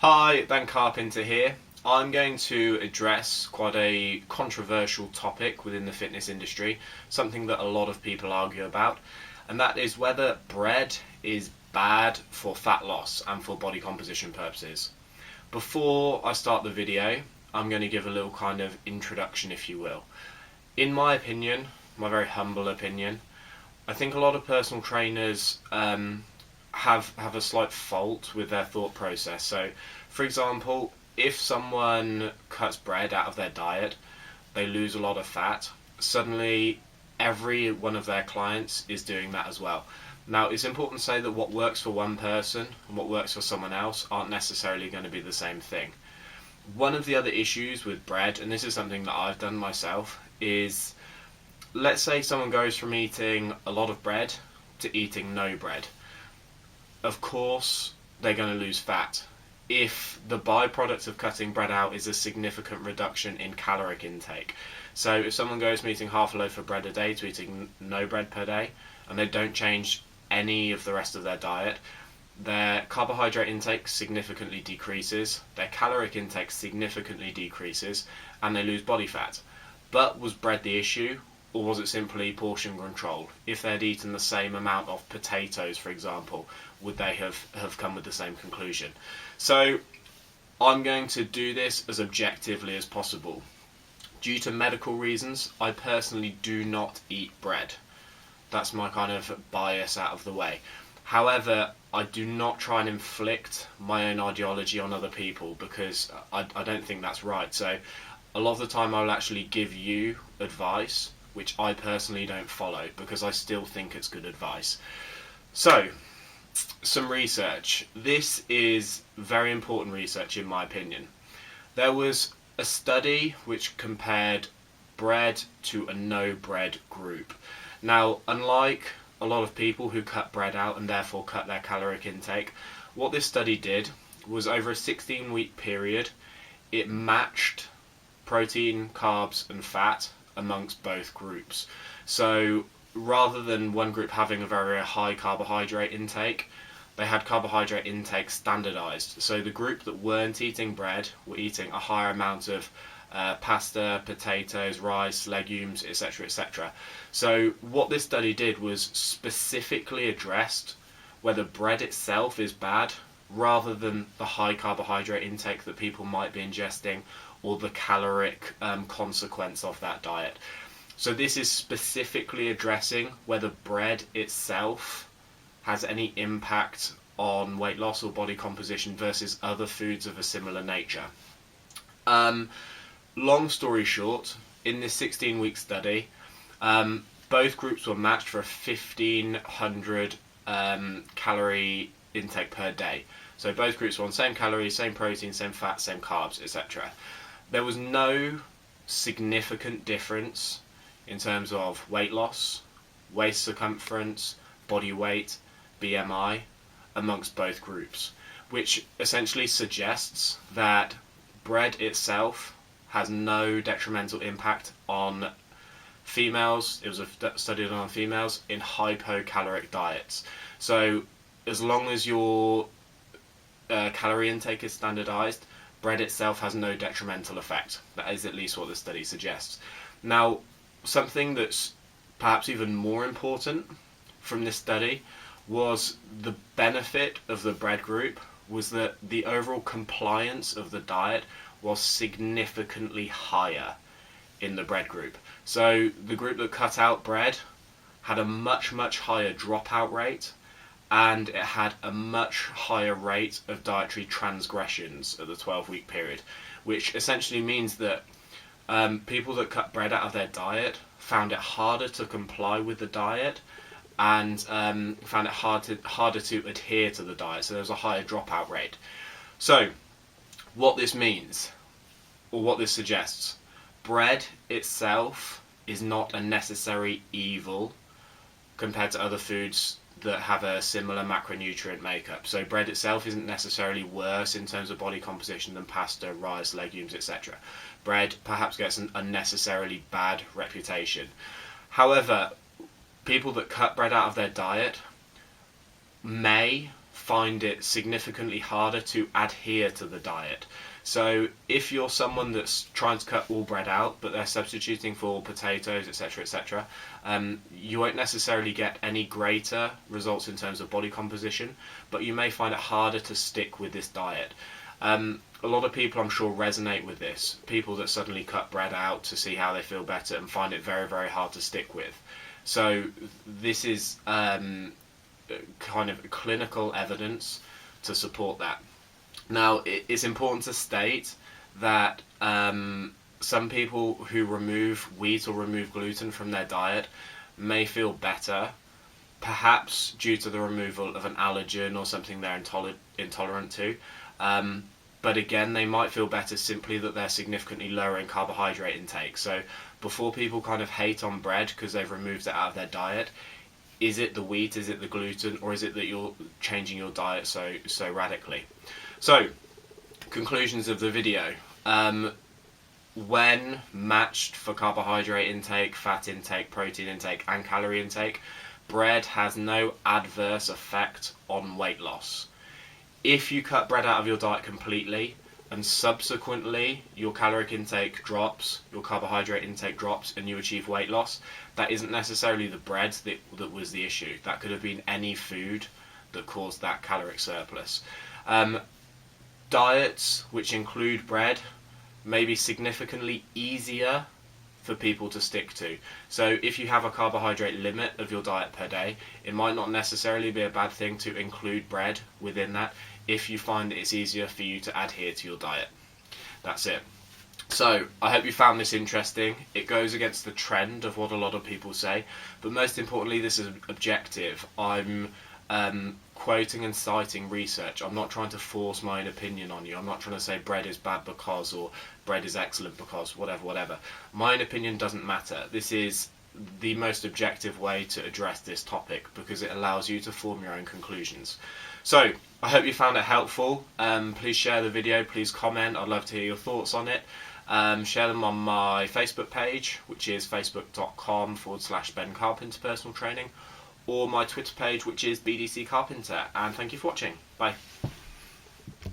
Hi, Ben Carpenter here. I'm going to address quite a controversial topic within the fitness industry, something that a lot of people argue about, and that is whether bread is bad for fat loss and for body composition purposes. Before I start the video, I'm going to give a little kind of introduction, if you will. In my opinion, my very humble opinion, I think a lot of personal trainers have a slight fault with their thought process. So, for example, if someone cuts bread out of their diet, they lose a lot of fat. Suddenly, every one of their clients is doing that as well. Now, it's important to say that what works for one person and what works for someone else aren't necessarily going to be the same thing. One of the other issues with bread, and this is something that I've done myself, is let's say someone goes from eating a lot of bread to eating no bread. Of course, they're going to lose fat. If the byproduct of cutting bread out is a significant reduction in caloric intake. So if someone goes from eating half a loaf of bread a day to eating no bread per day, and they don't change any of the rest of their diet, their carbohydrate intake significantly decreases, their caloric intake significantly decreases, and they lose body fat. But was bread the issue? Or was it simply portion control? If they'd eaten the same amount of potatoes, for example, would they have come with the same conclusion? So I'm going to do this as objectively as possible. Due to medical reasons, I personally do not eat bread. That's my kind of bias out of the way. However, I do not try and inflict my own ideology on other people because I don't think that's right. So a lot of the time I'll actually give you advice which I personally don't follow because I still think it's good advice. So, some research. This is very important research in my opinion. There was a study which compared bread to a no bread group. Now, unlike a lot of people who cut bread out and therefore cut their caloric intake, what this study did was over a 16-week period, it matched protein, carbs and fat amongst both groups. So rather than one group having a very high carbohydrate intake, they had carbohydrate intake standardized. So the group that weren't eating bread were eating a higher amount of pasta, potatoes, rice, legumes, etc., etc. So what this study did was specifically addressed whether bread itself is bad rather than the high carbohydrate intake that people might be ingesting or the caloric consequence of that diet. So this is specifically addressing whether bread itself has any impact on weight loss or body composition versus other foods of a similar nature. Long story short, in this 16-week study, both groups were matched for a 1,500 calorie intake per day. So both groups were on same calories, same protein, same fat, same carbs, etc. There was no significant difference in terms of weight loss, waist circumference, body weight, BMI amongst both groups, which essentially suggests that bread itself has no detrimental impact on females. It was a study done on females in hypocaloric diets. So as long as your calorie intake is standardized, bread itself has no detrimental effect. That is at least what the study suggests. Now, something that's perhaps even more important from this study was the benefit of the bread group was that the overall compliance of the diet was significantly higher in the bread group. So the group that cut out bread had a much higher dropout rate, and it had a much higher rate of dietary transgressions at the 12-week period, which essentially means that people that cut bread out of their diet found it harder to comply with the diet and found it harder to adhere to the diet, so there was a higher dropout rate. So what this means, or what this suggests, bread itself is not a necessary evil compared to other foods that have a similar macronutrient makeup. So bread itself isn't necessarily worse in terms of body composition than pasta, rice, legumes, etc. Bread perhaps gets an unnecessarily bad reputation. However, people that cut bread out of their diet may find it significantly harder to adhere to the diet. So if you're someone that's trying to cut all bread out, but they're substituting for potatoes, etc., etc., you won't necessarily get any greater results in terms of body composition, but you may find it harder to stick with this diet. A lot of people, I'm sure, resonate with this. People that suddenly cut bread out to see how they feel better and find it very, very hard to stick with. So this is kind of clinical evidence to support that. Now, it's important to state that some people who remove wheat or remove gluten from their diet may feel better, perhaps due to the removal of an allergen or something they're intolerant to. But again, they might feel better simply that they're significantly lowering carbohydrate intake. So before people kind of hate on bread because they've removed it out of their diet, is it the wheat, is it the gluten, or is it that you're changing your diet so radically? So, conclusions of the video. When matched for carbohydrate intake, fat intake, protein intake, and calorie intake, bread has no adverse effect on weight loss. If you cut bread out of your diet completely and subsequently your caloric intake drops, your carbohydrate intake drops, and you achieve weight loss, that isn't necessarily the bread that was the issue. That could have been any food that caused that caloric surplus. Diets which include bread may be significantly easier for people to stick to. So if you have a carbohydrate limit of your diet per day, it might not necessarily be a bad thing to include bread within that if you find it's easier for you to adhere to your diet. That's it. So I hope you found this interesting. It goes against the trend of what a lot of people say, but most importantly, this is objective. I'm quoting and citing research. I'm not trying to force my own opinion on you. I'm not trying to say bread is bad because, or bread is excellent because, whatever. My own opinion doesn't matter. This is the most objective way to address this topic because it allows you to form your own conclusions. So I hope you found it helpful. Please share the video, please comment. I'd love to hear your thoughts on it. Share them on my Facebook page, which is facebook.com/Ben Carpenter Personal Training, or my Twitter page, which is BDC Carpenter. And thank you for watching. Bye.